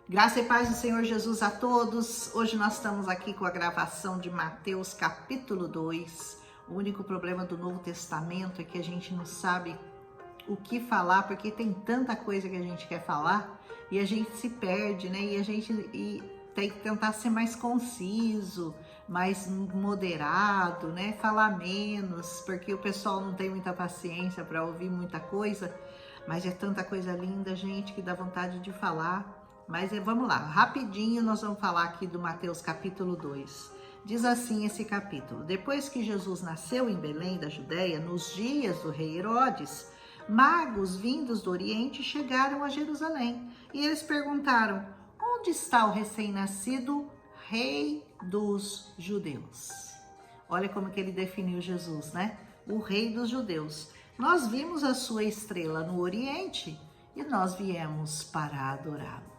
Graça e paz do Senhor Jesus a todos. Hoje nós estamos aqui com a gravação de Mateus capítulo 2. O único problema do Novo Testamento é que a gente não sabe o que falar, porque tem tanta coisa que a gente quer falar e a gente se perde, né? E tem que tentar ser mais conciso, mais moderado, né? Falar menos, porque o pessoal não tem muita paciência para ouvir muita coisa, mas é tanta coisa linda, gente, que dá vontade de falar. Mas vamos lá, rapidinho nós vamos falar aqui do Mateus capítulo 2. Diz assim esse capítulo: Depois que Jesus nasceu em Belém da Judéia, nos dias do rei Herodes, magos vindos do Oriente chegaram a Jerusalém. E eles perguntaram: onde está o recém-nascido rei dos judeus? Olha como que ele definiu Jesus, né? O rei dos judeus. Nós vimos a sua estrela no Oriente e nós viemos para adorá-lo.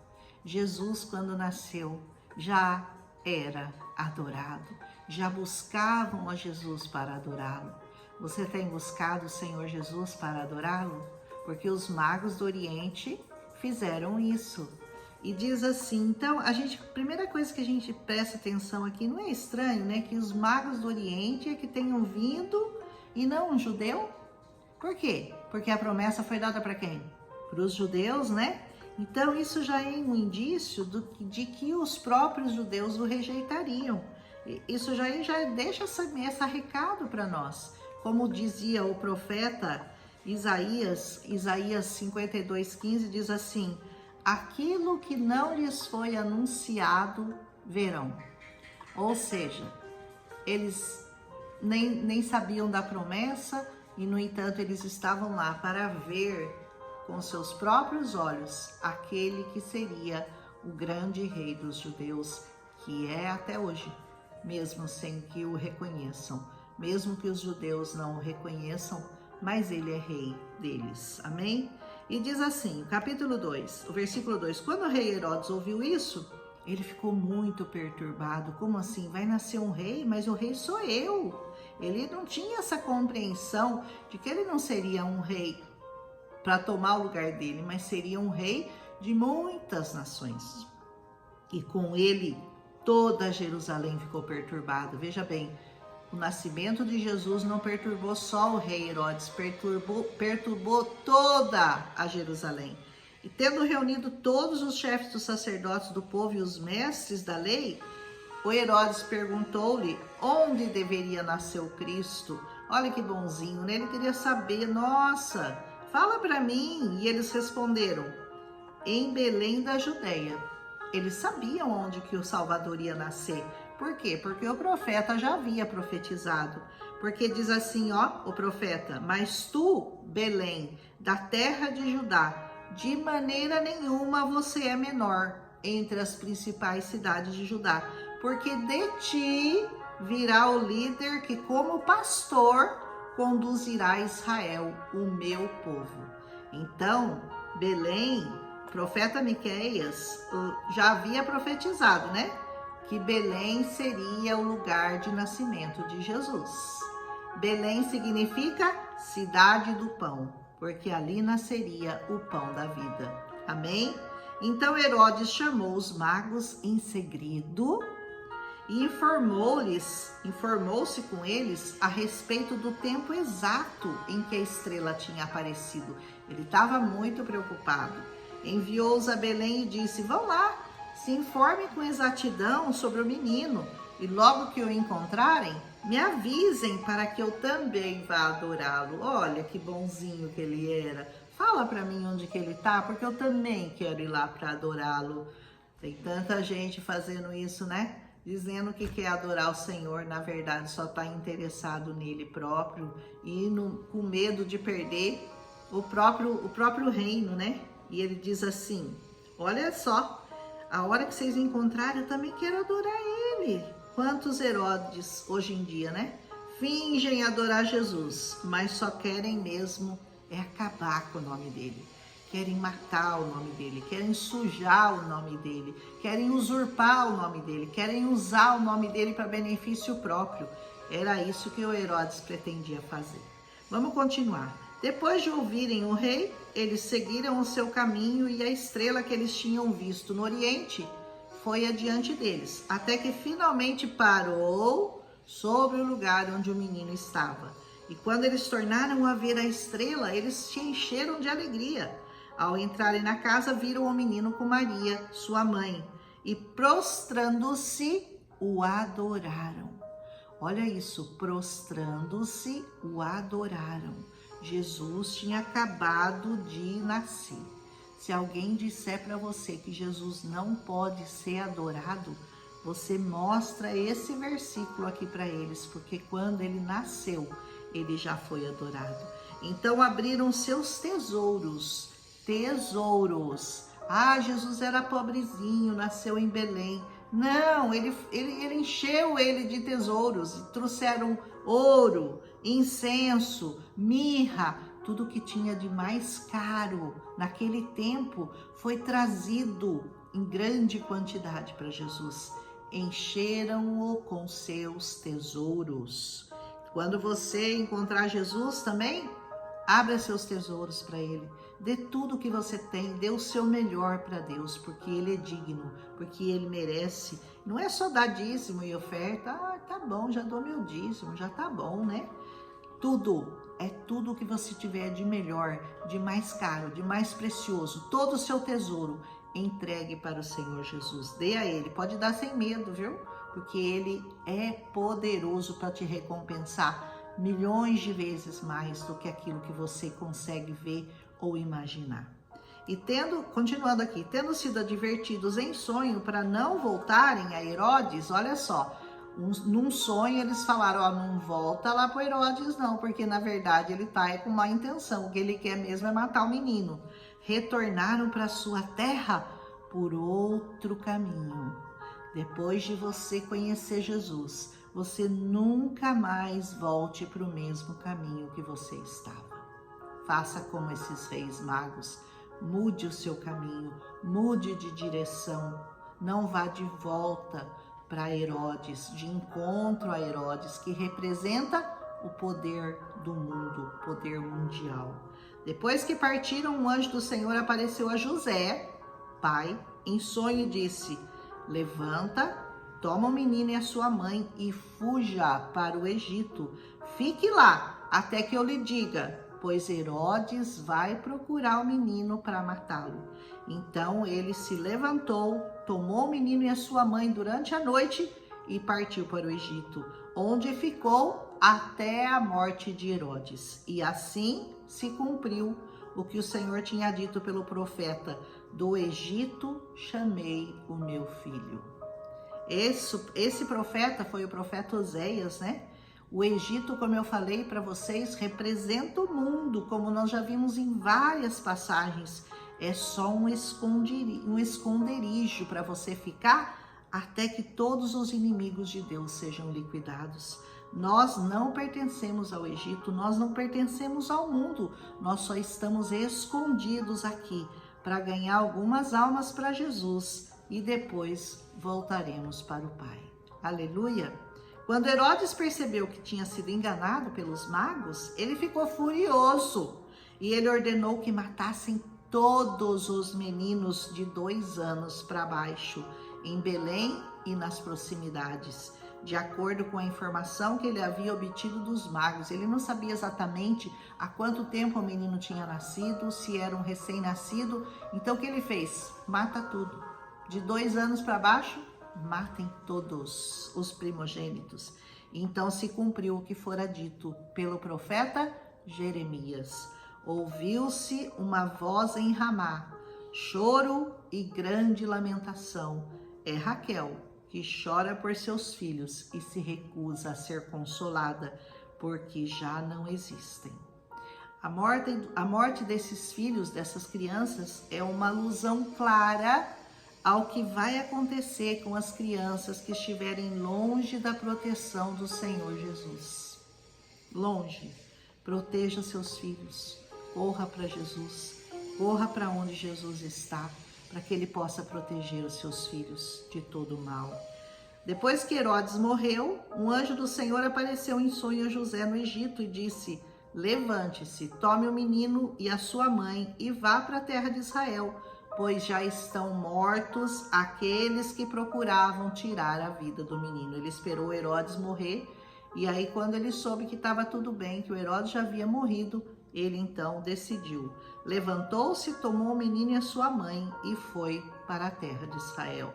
Jesus, quando nasceu, já era adorado, já buscavam a Jesus para adorá-lo. Você tem buscado o Senhor Jesus para adorá-lo? Porque os magos do Oriente fizeram isso. E diz assim, então, primeira coisa que a gente presta atenção aqui, não é estranho, né? Que os magos do Oriente é que tenham vindo e não um judeu? Por quê? Porque a promessa foi dada para quem? Para os judeus, né? Então, isso já é um indício de que os próprios judeus o rejeitariam. Isso já deixa esse recado para nós. Como dizia o profeta Isaías 52:15, diz assim: aquilo que não lhes foi anunciado, verão. Ou seja, eles nem sabiam da promessa e, no entanto, eles estavam lá para ver com seus próprios olhos aquele que seria o grande rei dos judeus, que é até hoje, mesmo sem que o reconheçam, mesmo que os judeus não o reconheçam, mas ele é rei deles, amém? E diz assim, capítulo 2, o versículo 2, quando o rei Herodes ouviu isso, ele ficou muito perturbado. Como assim? Vai nascer um rei? Mas o rei sou eu. Ele não tinha essa compreensão de que ele não seria um rei para tomar o lugar dele, mas seria um rei de muitas nações. E com ele, toda Jerusalém ficou perturbada. Veja bem, o nascimento de Jesus não perturbou só o rei Herodes, perturbou toda a Jerusalém. E tendo reunido todos os chefes dos sacerdotes do povo e os mestres da lei, o Herodes perguntou-lhe onde deveria nascer o Cristo. Olha que bonzinho, né? Ele queria saber, nossa, fala para mim. E eles responderam, em Belém da Judéia. Eles sabiam onde que o Salvador ia nascer. Por quê? Porque o profeta já havia profetizado. Porque diz assim, ó, o profeta, mas tu, Belém, da terra de Judá, de maneira nenhuma você é menor entre as principais cidades de Judá, porque de ti virá o líder que como pastor conduzirá Israel, o meu povo. Então, Belém, o profeta Miqueias já havia profetizado, né? Que Belém seria o lugar de nascimento de Jesus. Belém significa cidade do pão, porque ali nasceria o pão da vida. Amém? Então Herodes chamou os magos em segredo e informou-se com eles a respeito do tempo exato em que a estrela tinha aparecido. Ele estava muito preocupado. Enviou-os a Belém e disse, vão lá, se informem com exatidão sobre o menino e logo que o encontrarem, me avisem para que eu também vá adorá-lo. Olha que bonzinho que ele era. Fala para mim onde que ele tá, porque eu também quero ir lá para adorá-lo. Tem tanta gente fazendo isso, né? Dizendo que quer adorar o Senhor, na verdade só está interessado nele próprio e com medo de perder o próprio reino, né? E ele diz assim, olha só, a hora que vocês encontrarem eu também quero adorar ele. Quantos Herodes hoje em dia, né? Fingem adorar Jesus, mas só querem mesmo acabar com o nome dele. Querem matar o nome dele, querem sujar o nome dele, querem usurpar o nome dele, querem usar o nome dele para benefício próprio. Era isso que o Herodes pretendia fazer. Vamos continuar. Depois de ouvirem o rei, eles seguiram o seu caminho e a estrela que eles tinham visto no oriente foi adiante deles, até que finalmente parou sobre o lugar onde o menino estava. E quando eles tornaram a ver a estrela, eles se encheram de alegria. Ao entrarem na casa, viram o menino com Maria, sua mãe, e prostrando-se, o adoraram. Olha isso, prostrando-se, o adoraram. Jesus tinha acabado de nascer. Se alguém disser para você que Jesus não pode ser adorado, você mostra esse versículo aqui para eles, porque quando ele nasceu, ele já foi adorado. Então abriram seus tesouros. Ah, Jesus era pobrezinho, nasceu em Belém. Não, ele encheu ele de tesouros. Trouxeram ouro, incenso, mirra, tudo que tinha de mais caro naquele tempo foi trazido em grande quantidade para Jesus. Encheram-o com seus tesouros. Quando você encontrar Jesus também, abra seus tesouros para Ele. Dê tudo que você tem, dê o seu melhor para Deus, porque Ele é digno, porque Ele merece. Não é só dar dízimo e oferta. Ah, tá bom, já dou meu dízimo, já tá bom, né? Tudo, é tudo que você tiver de melhor, de mais caro, de mais precioso. Todo o seu tesouro, entregue para o Senhor Jesus. Dê a Ele, pode dar sem medo, viu? Porque Ele é poderoso para te recompensar milhões de vezes mais do que aquilo que você consegue ver ou imaginar. E continuando aqui, tendo sido advertidos em sonho para não voltarem a Herodes, olha só, num sonho eles falaram, ó, não volta lá para Herodes não, porque na verdade ele tá com má intenção, o que ele quer mesmo é matar o menino. Retornaram para sua terra por outro caminho. Depois de você conhecer Jesus, você nunca mais volte para o mesmo caminho que você estava. Faça como esses reis magos, mude o seu caminho, mude de direção, não vá de volta para Herodes, de encontro a Herodes, que representa o poder do mundo, o poder mundial. Depois que partiram, um anjo do Senhor apareceu a José, pai, em sonho e disse: levanta, toma o menino e a sua mãe e fuja para o Egito. Fique lá até que eu lhe diga, pois Herodes vai procurar o menino para matá-lo. Então ele se levantou, tomou o menino e a sua mãe durante a noite e partiu para o Egito, onde ficou até a morte de Herodes. E assim se cumpriu o que o Senhor tinha dito pelo profeta: do Egito chamei o meu filho. Esse profeta foi o profeta Oséias, né? O Egito, como eu falei para vocês, representa o mundo, como nós já vimos em várias passagens. É só um esconderijo para você ficar até que todos os inimigos de Deus sejam liquidados. Nós não pertencemos ao Egito, nós não pertencemos ao mundo, nós só estamos escondidos aqui para ganhar algumas almas para Jesus e depois voltaremos para o Pai. Aleluia! Quando Herodes percebeu que tinha sido enganado pelos magos, ele ficou furioso e ele ordenou que matassem todos os meninos de 2 anos para baixo, em Belém e nas proximidades, de acordo com a informação que ele havia obtido dos magos. Ele não sabia exatamente há quanto tempo o menino tinha nascido, se era um recém-nascido. Então o que ele fez? Mata tudo. De 2 anos para baixo, matem todos os primogênitos. Então se cumpriu o que fora dito pelo profeta Jeremias. Ouviu-se uma voz em Ramá, choro e grande lamentação. É Raquel, que chora por seus filhos e se recusa a ser consolada, porque já não existem. A morte desses filhos, dessas crianças, é uma alusão clara ao que vai acontecer com as crianças que estiverem longe da proteção do Senhor Jesus. Longe. Proteja seus filhos. Corra para Jesus. Corra para onde Jesus está, para que ele possa proteger os seus filhos de todo o mal. Depois que Herodes morreu, um anjo do Senhor apareceu em sonho a José no Egito e disse: levante-se, tome o menino e a sua mãe e vá para a terra de Israel, pois já estão mortos aqueles que procuravam tirar a vida do menino. Ele esperou Herodes morrer, e aí quando ele soube que estava tudo bem, que o Herodes já havia morrido, ele então decidiu. Levantou-se, tomou o menino e a sua mãe e foi para a terra de Israel.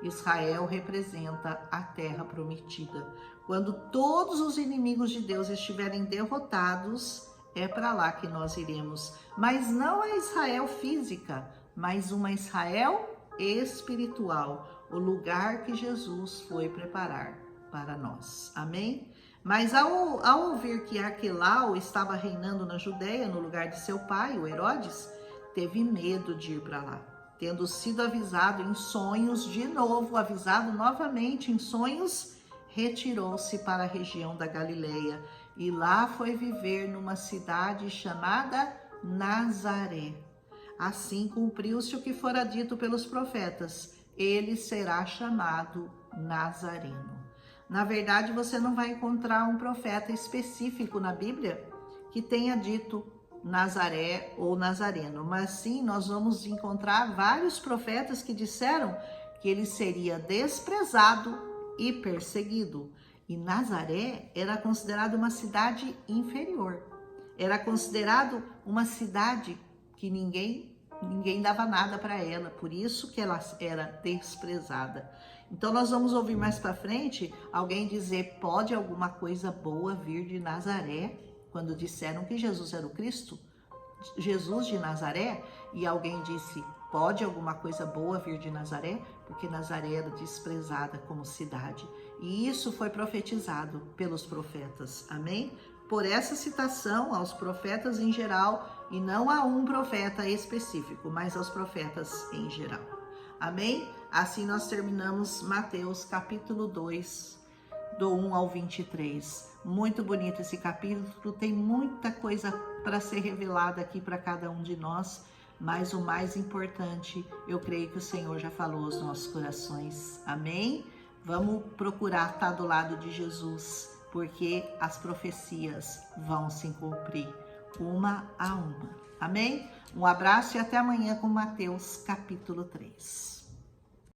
Israel representa a terra prometida. Quando todos os inimigos de Deus estiverem derrotados, é para lá que nós iremos. Mas não a Israel física, mas uma Israel espiritual, o lugar que Jesus foi preparar para nós. Amém? Mas ao ouvir que Arquelau estava reinando na Judéia, no lugar de seu pai, o Herodes, teve medo de ir para lá. Tendo sido avisado em sonhos, de novo, avisado novamente em sonhos, retirou-se para a região da Galileia e lá foi viver numa cidade chamada Nazaré. Assim cumpriu-se o que fora dito pelos profetas: ele será chamado Nazareno. Na verdade, você não vai encontrar um profeta específico na Bíblia que tenha dito Nazaré ou Nazareno, mas sim nós vamos encontrar vários profetas que disseram que ele seria desprezado e perseguido. E Nazaré era considerado uma cidade inferior, era considerado uma cidade que ninguém dava nada para ela, por isso que ela era desprezada. Então nós vamos ouvir mais para frente alguém dizer: pode alguma coisa boa vir de Nazaré? Quando disseram que Jesus era o Cristo, Jesus de Nazaré, e alguém disse: pode alguma coisa boa vir de Nazaré? Porque Nazaré era desprezada como cidade. E isso foi profetizado pelos profetas. Amém? Por essa citação aos profetas em geral, e não a um profeta específico, mas aos profetas em geral. Amém? Assim nós terminamos Mateus capítulo 2, do 1 ao 23. Muito bonito esse capítulo, tem muita coisa para ser revelada aqui para cada um de nós, mas o mais importante, eu creio que o Senhor já falou aos nossos corações. Amém? Vamos procurar estar do lado de Jesus, porque as profecias vão se cumprir uma a uma. Amém? Um abraço e até amanhã com Mateus capítulo 3.